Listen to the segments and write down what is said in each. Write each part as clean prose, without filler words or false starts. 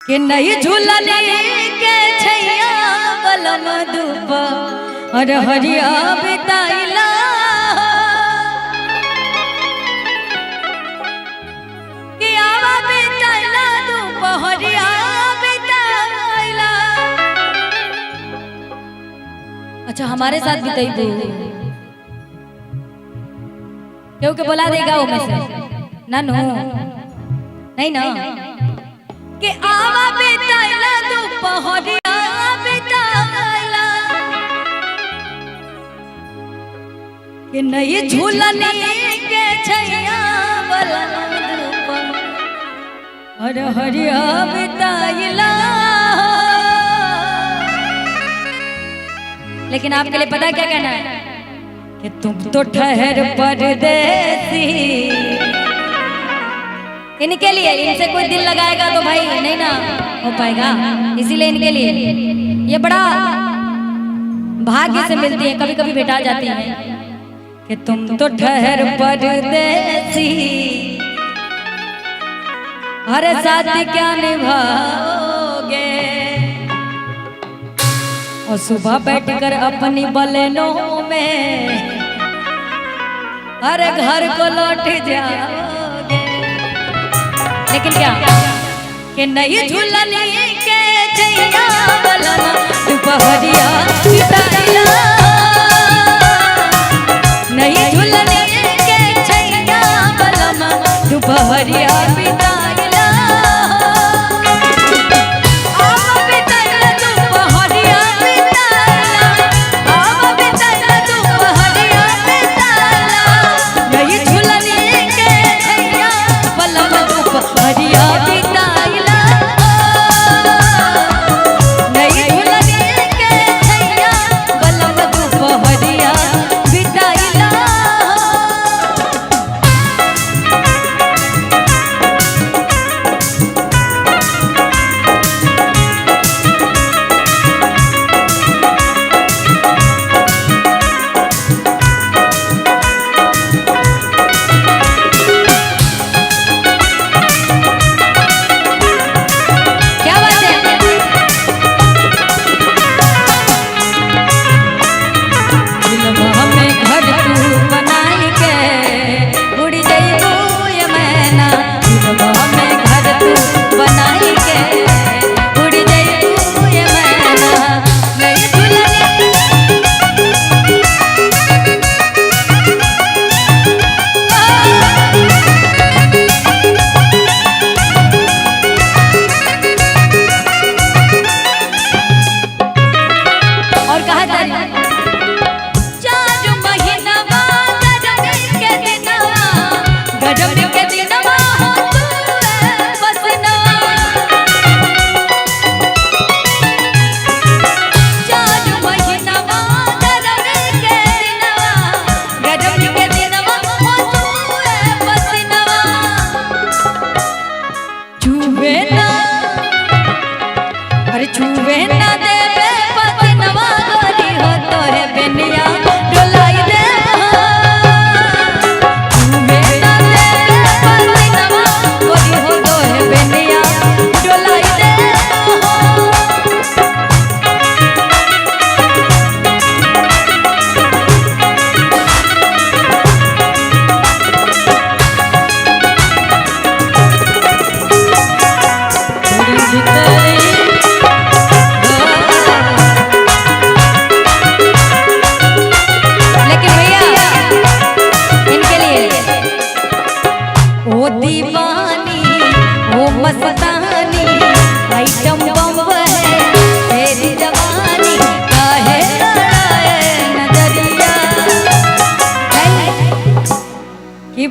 कि नहीं झूलने के छैया बलम धूप और हरिया बिताइला कि आवा बिताइला धूप हरिया बिताइला। अच्छा हमारे साथ बिताई तू क्योंकि बुला देगा वो में से नानू नहीं ना कि आवा बिताइला दोपहरिया बिताइला कि नहीं झूलने के छैया वाला धूप और हरिया बिताइला। लेकिन आपके लिए पता क्या कहना है कि तुम तो ठहर परदेसी। इनके लिए इनसे कोई दिल लगाएगा तो भाई नहीं ना हो पाएगा, इसीलिए इनके लिए ये बड़ा भाग्य से मिलती है, कभी कभी भेटा जाती है कि तुम तो ठहर परदेसी हर साथ क्या निभाओगे। और सुबह बैठकर अपनी बलेनों में हर घर को लौट जाओगे। लेकिन क्या कि नहीं झूलने के छैया बलम दोपहरिया बिताइला नहीं झूलने के छैया बलम दोपहरिया बिताइला।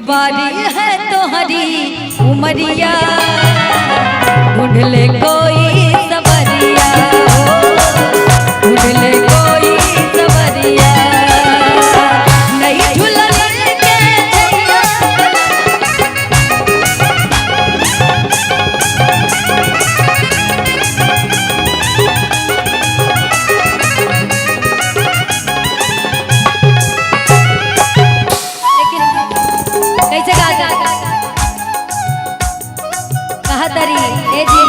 बारी है तो हरी उमरिया ढूंढ ले कोई सवरिया ढूंढ ले कोई सवरिया नहीं झूलने के छैया। कैसे कहा तरी ए जी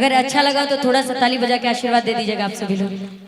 अगर अच्छा लगा तो थोड़ा सा ताली बजा के आशीर्वाद दे दीजिएगा आप सभी लोग।